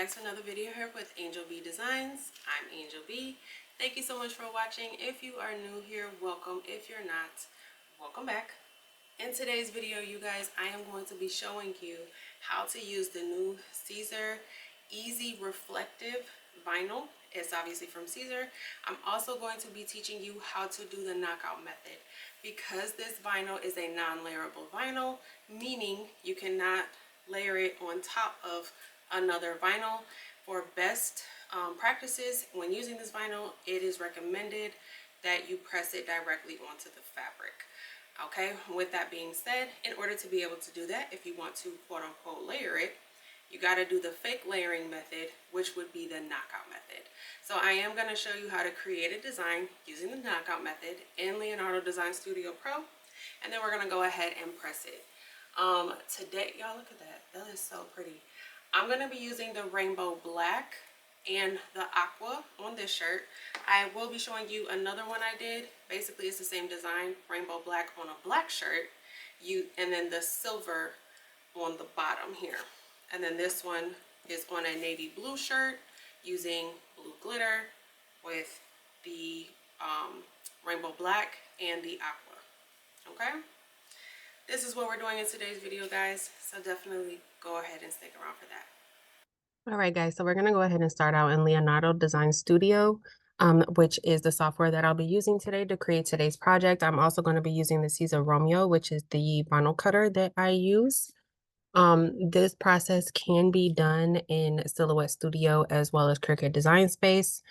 back to another video here with Angel B Designs. I'm Angel B. Thank you so much for watching. If you are new here, welcome. If you're not, welcome back. In today's video, you guys, I am going to be showing you how to use the new Siser Easy Reflective Vinyl. It's obviously from Siser. I'm also going to be teaching you how to do the knockout method. Because this vinyl is a non-layerable vinyl, meaning you cannot layer it on top of another vinyl. For best practices when using this vinyl, it is recommended that you press it directly onto the fabric. Okay, with that being said, in order to be able to do that, if you want to quote unquote layer it, you got to do the fake layering method, which would be the knockout method. So I am going to show you how to create a design using the knockout method in Leonardo Design Studio Pro, and then we're going to go ahead and press it. Today, y'all look at that. That is so pretty. I'm going to be using the rainbow black and the aqua on this shirt. I will be showing you another one I did. Basically, it's the same design, rainbow black on a black shirt, and then the silver on the bottom here. And then this one is on a navy blue shirt using blue glitter with the rainbow black and the aqua. Okay? This is what we're doing in today's video, guys. So definitely go ahead and stick around for that. All right, guys, so we're going to go ahead and start out in Leonardo Design Studio, which is the software that I'll be using today to create today's project. I'm also going to be using the Siser Romeo, which is the vinyl cutter that I use. This process can be done in Silhouette Studio as well as Cricut Design Space.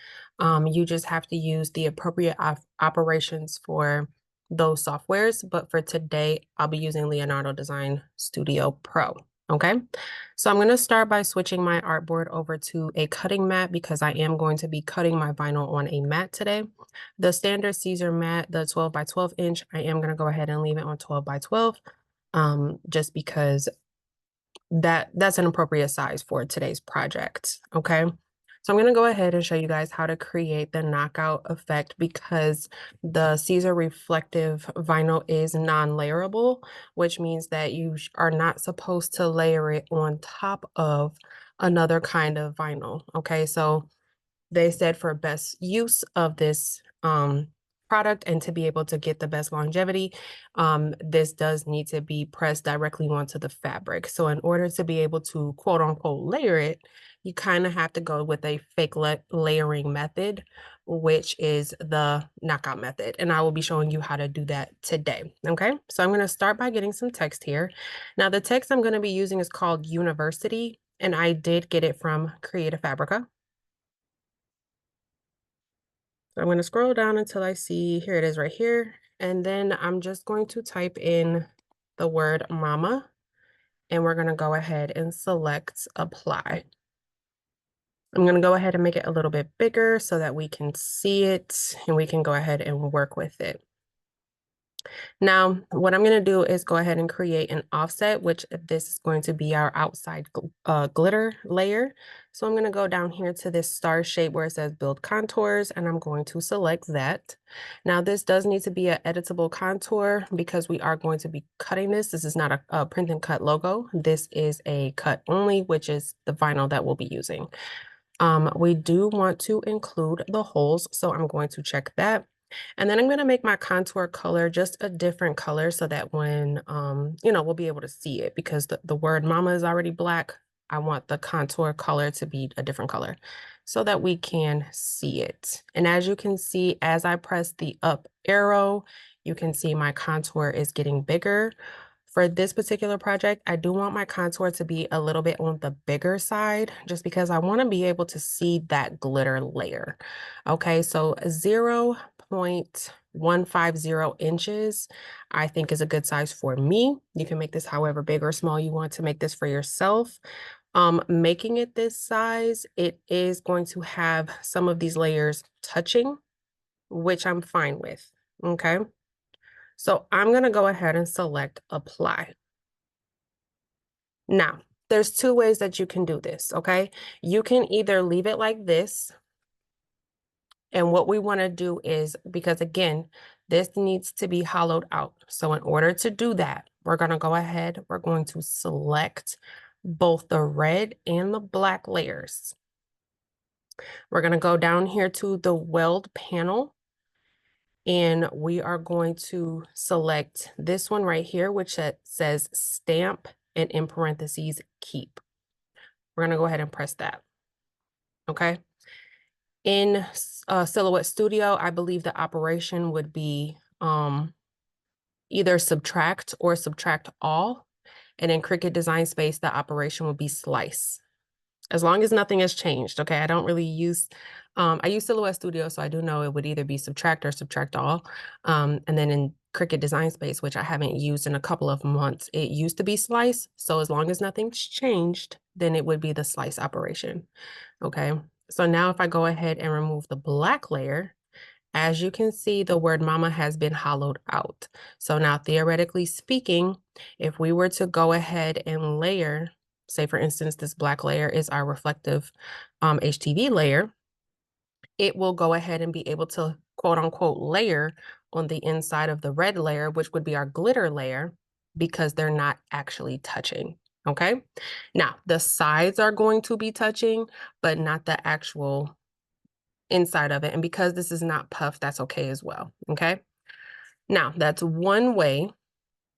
You just have to use the appropriate operations for those softwares, but for today, I'll be using Leonardo Design Studio Pro. Okay, so I'm going to start by switching my artboard over to a cutting mat because I am going to be cutting my vinyl on a mat today. The standard Siser mat, the 12 by 12 inch, I am going to go ahead and leave it on 12 by 12 just because that's an appropriate size for today's project. Okay, so I'm going to go ahead and show you guys how to create the knockout effect because the Siser reflective vinyl is non-layerable, which means that you are not supposed to layer it on top of another kind of vinyl. Okay, so they said for best use of this product and to be able to get the best longevity, this does need to be pressed directly onto the fabric. So in order to be able to quote unquote layer it, you kind of have to go with a fake layering method, which is the knockout method. And I will be showing you how to do that today. Okay, so I'm going to start by getting some text here. Now the text I'm going to be using is called University, and I did get it from Creative Fabrica. I'm going to scroll down until I see, here it is right here. And then I'm just going to type in the word mama, and we're going to go ahead and select apply. I'm going to go ahead and make it a little bit bigger so that we can see it and we can go ahead and work with it. Now, what I'm going to do is go ahead and create an offset, which this is going to be our outside glitter layer. So I'm going to go down here to this star shape where it says build contours, and I'm going to select that. Now, this does need to be an editable contour because we are going to be cutting this. This is not a print and cut logo. This is a cut only, which is the vinyl that we'll be using. We do want to include the holes, so I'm going to check that. And then I'm going to make my contour color just a different color so that when, we'll be able to see it because the word mama is already black. I want the contour color to be a different color so that we can see it. And as you can see, as I press the up arrow, you can see my contour is getting bigger. For this particular project, I do want my contour to be a little bit on the bigger side just because I want to be able to see that glitter layer. Okay, so 0.150 inches, I think is a good size for me. You can make this however big or small you want to make this for yourself. Making it this size, it is going to have some of these layers touching, which I'm fine with. Okay. So I'm going to go ahead and select apply. Now, there's two ways that you can do this, okay? You can either leave it like this. And what we want to do is, because again, this needs to be hollowed out. So in order to do that, we're going to go ahead, we're going to select both the red and the black layers. We're going to go down here to the weld panel, and we are going to select this one right here, which says stamp and in parentheses keep. We're going to go ahead and press that. Okay. In Silhouette Studio, I believe the operation would be either subtract or subtract all. And in Cricut Design Space, the operation would be slice. As long as nothing has changed, okay? I don't really use, I use Silhouette Studio, so I do know it would either be subtract or subtract all. And then in Cricut Design Space, which I haven't used in a couple of months, it used to be slice. So as long as nothing's changed, then it would be the slice operation, okay? So now if I go ahead and remove the black layer, as you can see, the word mama has been hollowed out. So now theoretically speaking, if we were to go ahead and layer, say for instance, this black layer is our reflective HTV layer, it will go ahead and be able to quote unquote layer on the inside of the red layer, which would be our glitter layer, because they're not actually touching. Okay. Now the sides are going to be touching, but not the actual inside of it. And because this is not puffed, that's okay as well. Okay. Now that's one way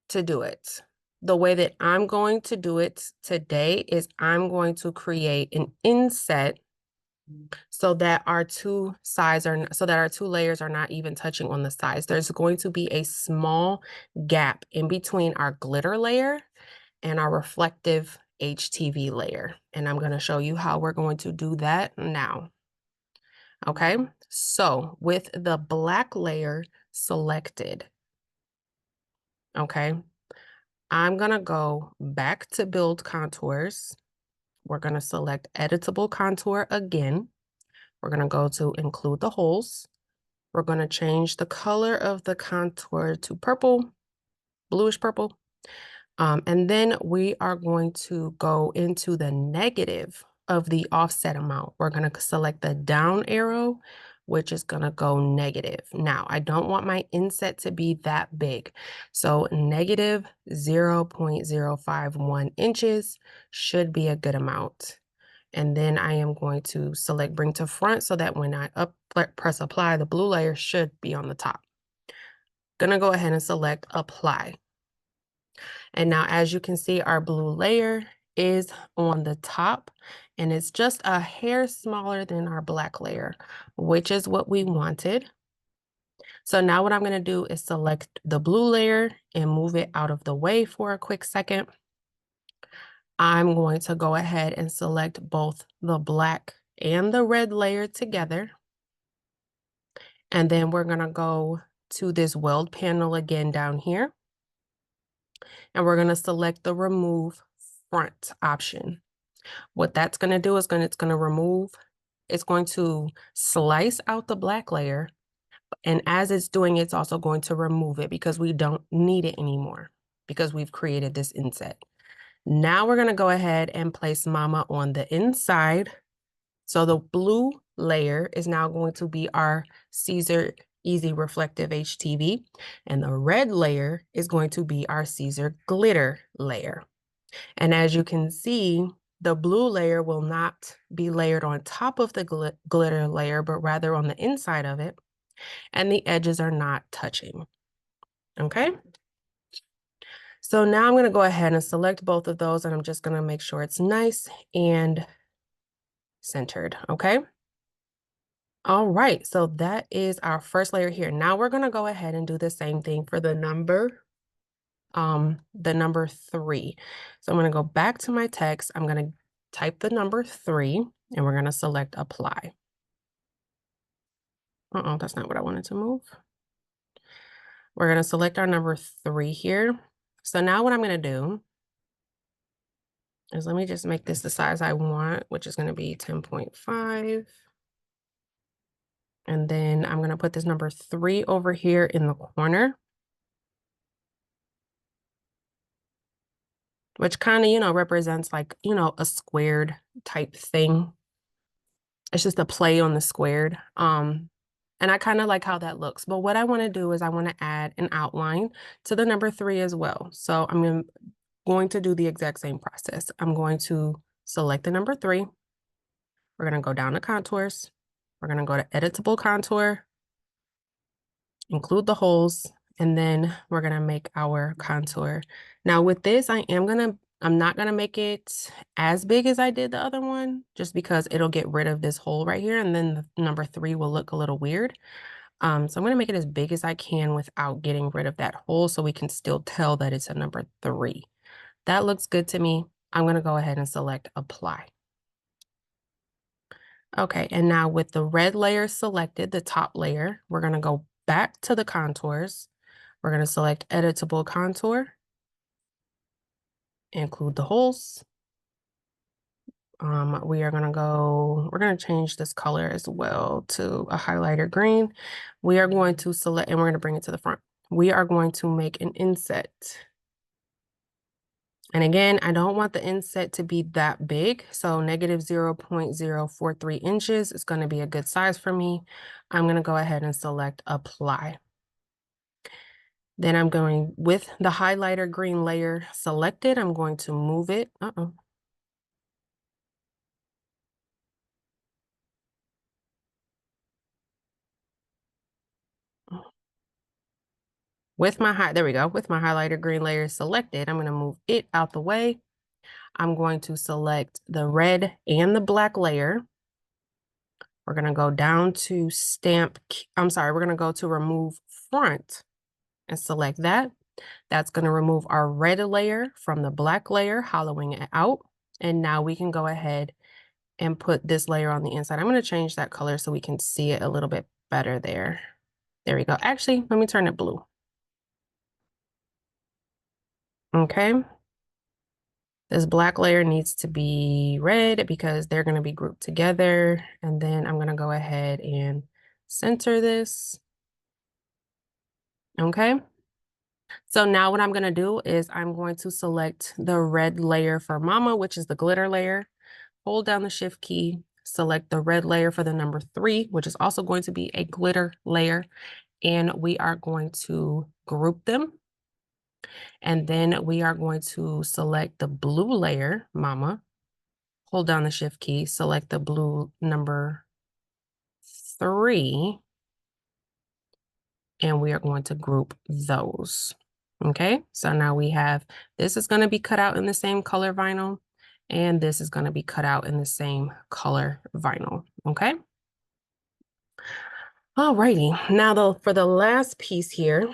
to do it. The way that I'm going to do it today is I'm going to create an inset so that our two layers are not even touching on the sides. There's going to be a small gap in between our glitter layer and our reflective HTV layer. And I'm going to show you how we're going to do that now. Okay, so with the black layer selected, okay, I'm gonna go back to build contours. We're gonna select editable contour again. We're gonna go to include the holes. We're gonna change the color of the contour to purple, bluish purple. And then we are going to go into the negative of the offset amount. We're going to select the down arrow, which is going to go negative. Now, I don't want my inset to be that big. So negative 0.051 inches should be a good amount. And then I am going to select bring to front so that when I press apply, the blue layer should be on the top. Gonna go ahead and select apply. And now, as you can see, our blue layer is on the top, and it's just a hair smaller than our black layer, which is what we wanted. So now what I'm going to do is select the blue layer and move it out of the way for a quick second. I'm going to go ahead and select both the black and the red layer together. And then we're going to go to this weld panel again down here. And we're going to select the remove front option. What that's going to do is it's going to slice out the black layer. And as it's doing, it's also going to remove it because we don't need it anymore because we've created this inset. Now we're going to go ahead and place mama on the inside. So the blue layer is now going to be our Siser Easy Reflective HTV, and the red layer is going to be our Siser Glitter layer. And as you can see, the blue layer will not be layered on top of the glitter layer, but rather on the inside of it, and the edges are not touching. Okay. So now I'm going to go ahead and select both of those, and I'm just going to make sure it's nice and centered. Okay. All right, so that is our first layer here. Now we're gonna go ahead and do the same thing for the number 3. So I'm gonna go back to my text. I'm gonna type the number 3, and we're gonna select apply. That's not what I wanted to move. We're gonna select our number 3 here. So now what I'm gonna do is let me just make this the size I want, which is gonna be 10.5. And then I'm going to put this number 3 over here in the corner, which kind of, represents like, a squared type thing. It's just a play on the squared. And I kind of like how that looks. But what I want to do is I want to add an outline to the number 3 as well. So I'm going to going to do the exact same process. I'm going to select the number 3. We're going to go down to contours. We're going to go to editable contour, include the holes, and then we're going to make our contour. Now with this, I'm not going to make it as big as I did the other one, just because it'll get rid of this hole right here. And then the number 3 will look a little weird. So I'm going to make it as big as I can without getting rid of that hole, so we can still tell that it's a number 3. That looks good to me. I'm going to go ahead and select apply. Okay, and now with the red layer selected, the top layer, we're going to go back to the contours. We're going to select editable contour, include the holes. We're going to change this color as well to a highlighter green. We are going to select, and we're going to bring it to the front. We are going to make an inset. And again, I don't want the inset to be that big. So negative 0.043 inches is going to be a good size for me. I'm going to go ahead and select apply. Then I'm going with the highlighter green layer selected. I'm going to move it. With my highlighter green layer selected, I'm going to move it out the way. I'm going to select the red and the black layer. We're going to go down to we're going to go to remove front and select that. That's going to remove our red layer from the black layer, hollowing it out. And now we can go ahead and put this layer on the inside. I'm going to change that color so we can see it a little bit better there. There we go. Actually, let me turn it blue. Okay. This black layer needs to be red because they're going to be grouped together. And then I'm going to go ahead and center this. Okay. So now what I'm going to do is I'm going to select the red layer for mama, which is the glitter layer. Hold down the shift key, select the red layer for the number 3, which is also going to be a glitter layer. And we are going to group them. And then we are going to select the blue layer, mama. Hold down the shift key, select the blue number 3. And we are going to group those. Okay, so now we have, this is going to be cut out in the same color vinyl, and this is going to be cut out in the same color vinyl. Okay. Alrighty, now though, for the last piece here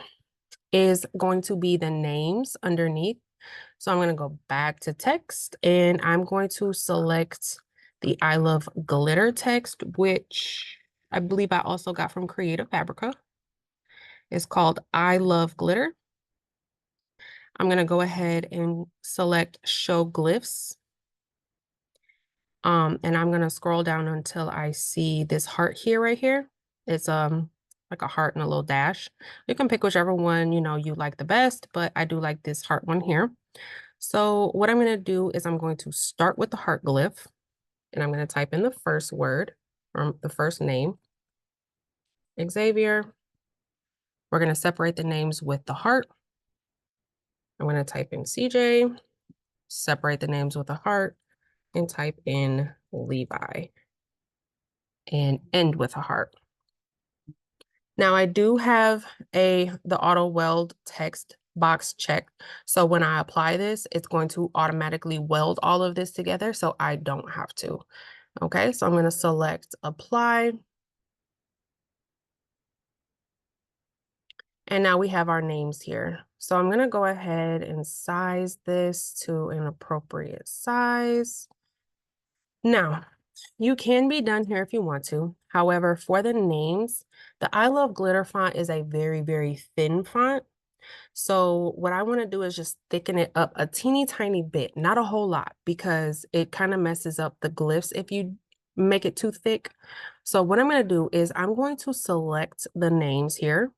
is going to be the names underneath. So I'm going to go back to text, and I'm going to select the I love glitter text, which I believe I also got from Creative Fabrica. It's called I love glitter. I'm going to go ahead and select show glyphs. And I'm going to scroll down until I see this heart here, right here. It's like a heart and a little dash. You can pick whichever one, you like the best, but I do like this heart one here. So what I'm going to do is I'm going to start with the heart glyph, and I'm going to type in the first word or the first name, Xavier. We're going to separate the names with the heart. I'm going to type in CJ, separate the names with a heart, and type in Levi and end with a heart. Now I do have the auto weld text box checked. So when I apply this, it's going to automatically weld all of this together, so I don't have to. Okay, so I'm going to select apply. And now we have our names here. So I'm going to go ahead and size this to an appropriate size. Now, you can be done here if you want to. However, for the names, the I Love Glitter font is a very, very thin font. So what I want to do is just thicken it up a teeny tiny bit, not a whole lot, because it kind of messes up the glyphs if you make it too thick. So what I'm going to do is I'm going to select the names here.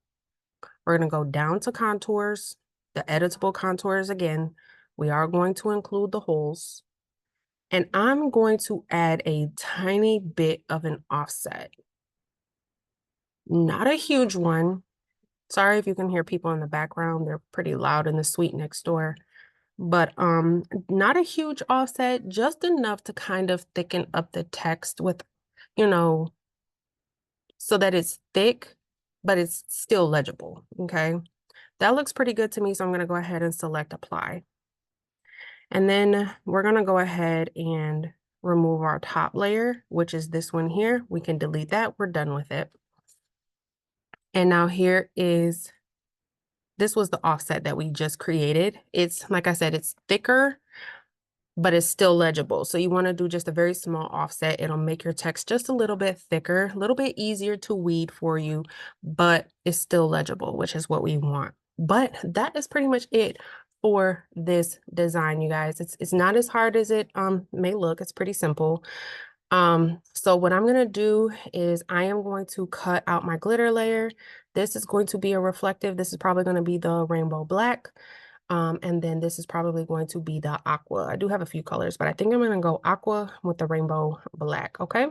We're going to go down to contours, the editable contours again. We are going to include the holes. And I'm going to add a tiny bit of an offset. Not a huge one. Sorry if you can hear people in the background. They're pretty loud in the suite next door. but not a huge offset, just enough to kind of thicken up the text with, you know, so that it's thick, but it's still legible, okay? That looks pretty good to me, so I'm gonna go ahead and select apply. And then we're gonna go ahead and remove our top layer, which is this one here. We can delete that, we're done with it. And now this was the offset that we just created. It's, like I said, it's thicker, but it's still legible. So you want to do just a very small offset. It'll make your text just a little bit thicker, a little bit easier to weed for you, but it's still legible, which is what we want. But that is pretty much it for this design, you guys. It's not as hard as it may look. It's pretty simple. So what I'm gonna do is I am going to cut out my glitter layer. This is going to be a reflective. This is probably going to be the rainbow black. And then this is probably going to be the aqua. I do have a few colors, but I think I'm going to go aqua with the rainbow black. Okay.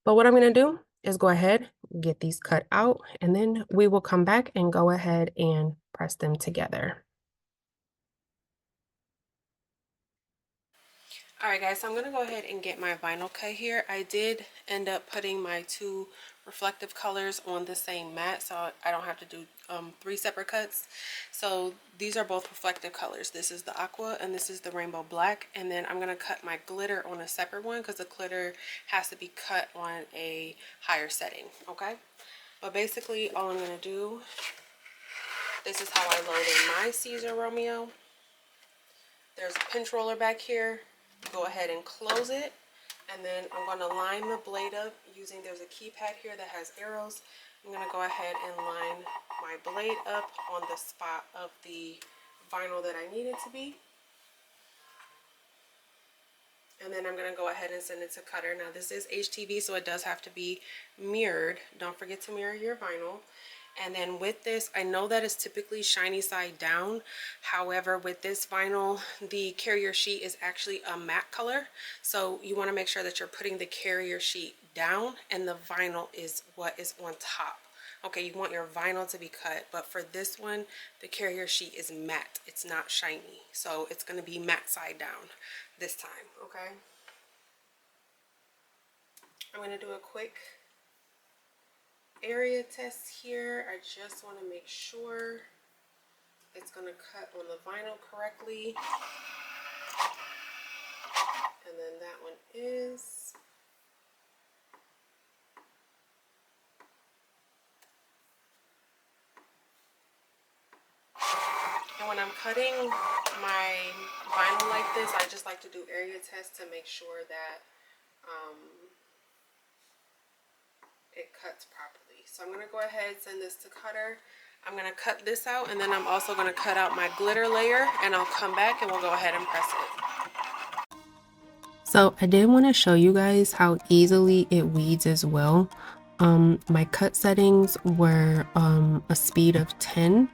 But what I'm going to do is go ahead, get these cut out, and then we will come back and go ahead and press them together. All right, guys, so I'm gonna go ahead and get my vinyl cut here. I did end up putting my two reflective colors on the same mat, so I don't have to do 3 separate cuts. So these are both reflective colors. This is the aqua and this is the rainbow black. And then I'm gonna cut my glitter on a separate one because the glitter has to be cut on a higher setting, okay? But basically all I'm gonna do, this is how I load in my Siser Romeo. There's a pinch roller back here. Go ahead and close it, and then I'm going to line the blade up using, there's a keypad here that has arrows. I'm going to go ahead and line my blade up on the spot of the vinyl that I need it to be. And then I'm going to go ahead and send it to cutter. Now this is HTV, so it does have to be mirrored. Don't forget to mirror your vinyl. And then with this, I know that it's typically shiny side down. However, with this vinyl, the carrier sheet is actually a matte color. So you want to make sure that you're putting the carrier sheet down and the vinyl is what is on top. Okay, you want your vinyl to be cut, but for this one, the carrier sheet is matte. It's not shiny. So it's going to be matte side down this time, okay? I'm going to do a quick area test here. I just want to make sure it's going to cut on the vinyl correctly. And then that one is. And when I'm cutting my vinyl like this, I just like to do area tests to make sure that it cuts properly. So I'm going to go ahead and send this to cutter. I'm going to cut this out, and then I'm also going to cut out my glitter layer, and I'll come back and we'll go ahead and press it. So I did want to show you guys how easily it weeds as well. My cut settings were a speed of 10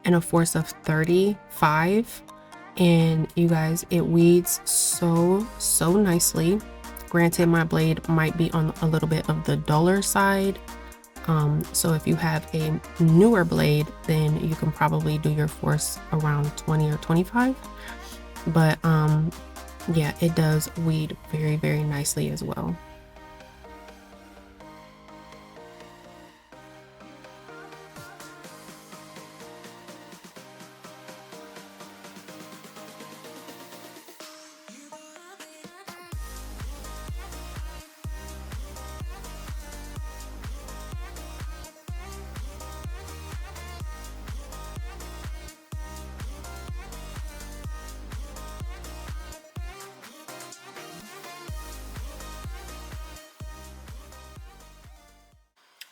and a force of 35, and you guys, it weeds so nicely. Granted, my blade might be on a little bit of the duller side, so if you have a newer blade, then you can probably do your force around 20 or 25, but yeah, it does weed very nicely as well.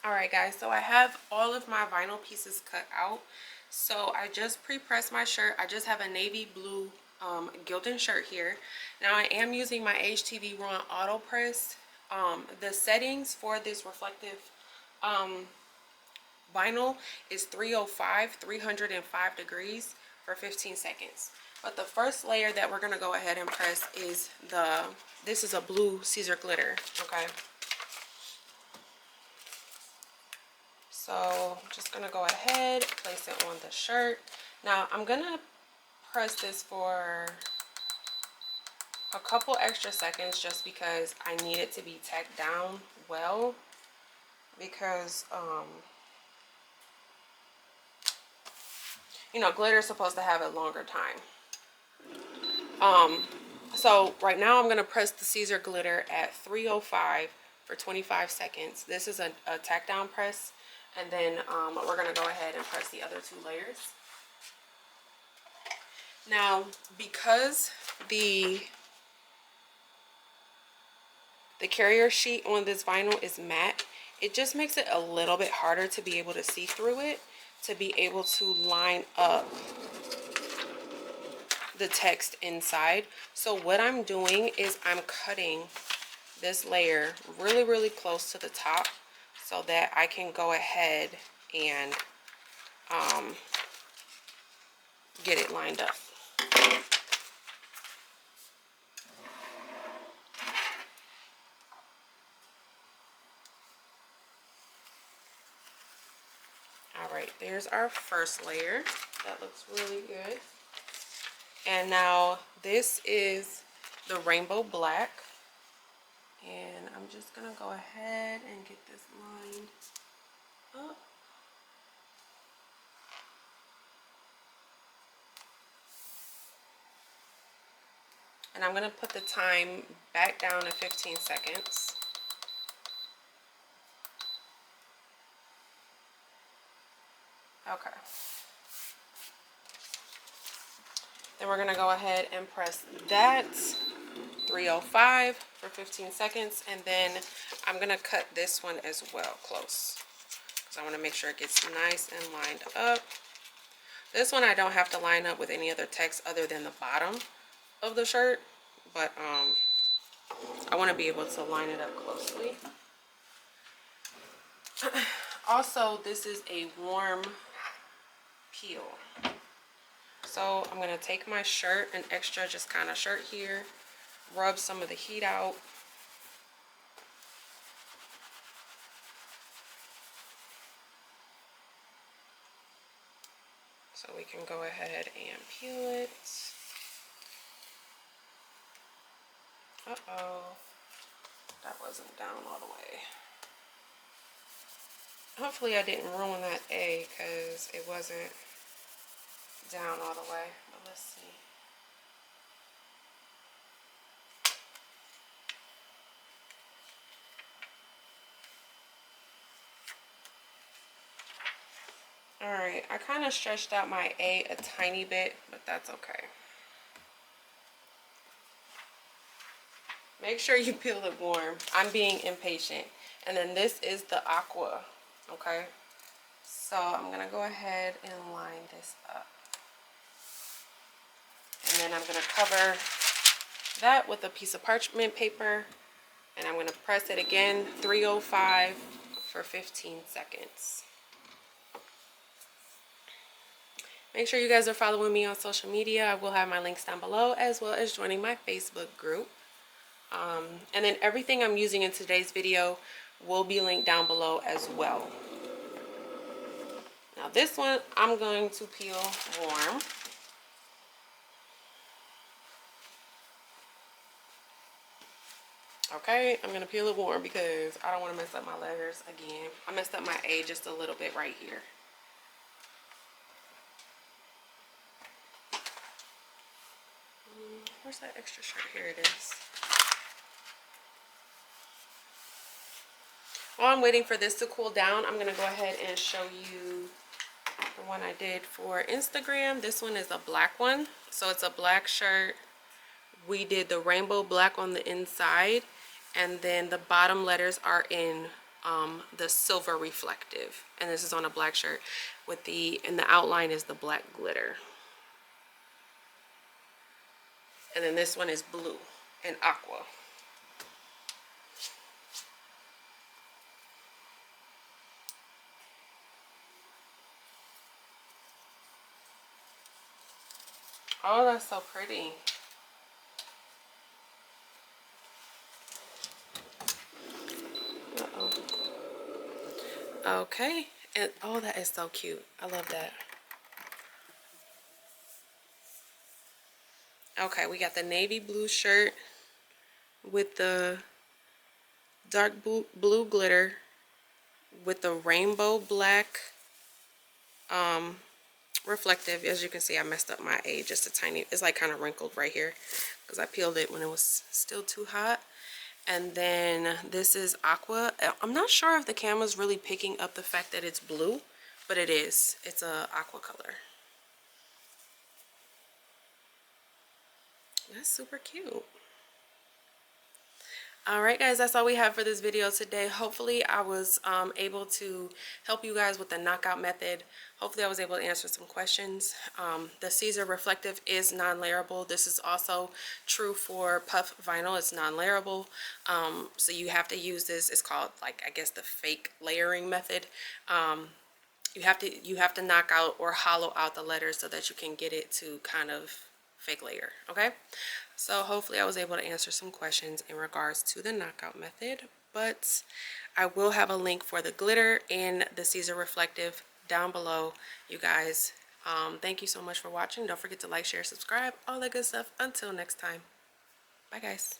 Alright guys, so I have all of my vinyl pieces cut out. So I just pre-pressed my shirt. I just have a navy blue Gildan shirt here. Now I am using my HTV Raw Auto Press. The settings for this reflective vinyl is 305 degrees for 15 seconds. But the first layer that we're going to go ahead and press is this is a blue Siser glitter, okay? So I'm just going to go ahead, place it on the shirt. Now I'm going to press this for a couple extra seconds just because I need it to be tacked down well, because you know, glitter is supposed to have a longer time. So right now I'm going to press the Siser glitter at 305 for 25 seconds. This is a tack down press, and then we're going to go ahead and press the other 2 layers. Now, because the carrier sheet on this vinyl is matte, it just makes it a little bit harder to be able to see through it, to be able to line up the text inside. So what I'm doing is I'm cutting this layer really close to the top so that I can go ahead and get it lined up. All right, there's our first layer. That looks really good. And now this is the rainbow black. And I'm just gonna go ahead and get this lined up. And I'm gonna put the time back down to 15 seconds. Okay. Then we're gonna go ahead and press that 305 for 15 seconds, and then I'm gonna cut this one as well close, because I want to make sure it gets nice and lined up. This one I don't have to line up with any other text other than the bottom of the shirt, but I want to be able to line it up closely. Also, this is a warm peel. So I'm going to take my shirt, an extra just kind of shirt here, rub some of the heat out. So we can go ahead and peel it. Uh-oh, that wasn't down all the way. Hopefully I didn't ruin that A, because it wasn't down all the way, but let's see. Alright, I kind of stretched out my A a tiny bit, but that's okay. Make sure you peel it warm. I'm being impatient. And then this is the aqua, okay? So I'm going to go ahead and line this up. And then I'm going to cover that with a piece of parchment paper. And I'm going to press it again, 305 for 15 seconds. Make sure you guys are following me on social media. I will have my links down below, as well as joining my Facebook group. And then everything I'm using in today's video will be linked down below as well. Now this one I'm going to peel warm. Okay, I'm going to peel it warm because I don't want to mess up my letters again. I messed up my A just a little bit right here. Where's that extra shirt? Here it is. While I'm waiting for this to cool down, I'm going to go ahead and show you the one I did for Instagram. This one is a black one. So it's a black shirt. We did the rainbow black on the inside, and then the bottom letters are in the silver reflective. And this is on a black shirt with and the outline is the black glitter. And then this one is blue and aqua. Oh, that's so pretty. Uh-oh. Okay. And oh, that is so cute. I love that. Okay, we got the navy blue shirt with the dark blue glitter with the rainbow black reflective. As you can see, I messed up my A just a tiny, it's like kind of wrinkled right here because I peeled it when it was still too hot. And then this is aqua. I'm not sure if the camera's really picking up the fact that it's blue, but it is. It's a aqua color. That's super cute. Alright guys, that's all we have for this video today. Hopefully I was able to help you guys with the knockout method. Hopefully I was able to answer some questions. The Siser reflective is non-layerable. This is also true for puff vinyl. It's non-layerable. So you have to use this. It's called, like, I guess the fake layering method. You have to knock out or hollow out the letters so that you can get it to kind of fake layer. Okay, so hopefully I was able to answer some questions in regards to the knockout method, but I will have a link for the glitter and the Siser reflective down below, you guys. Thank you so much for watching. Don't forget to like, share, subscribe, all that good stuff. Until next time, bye guys.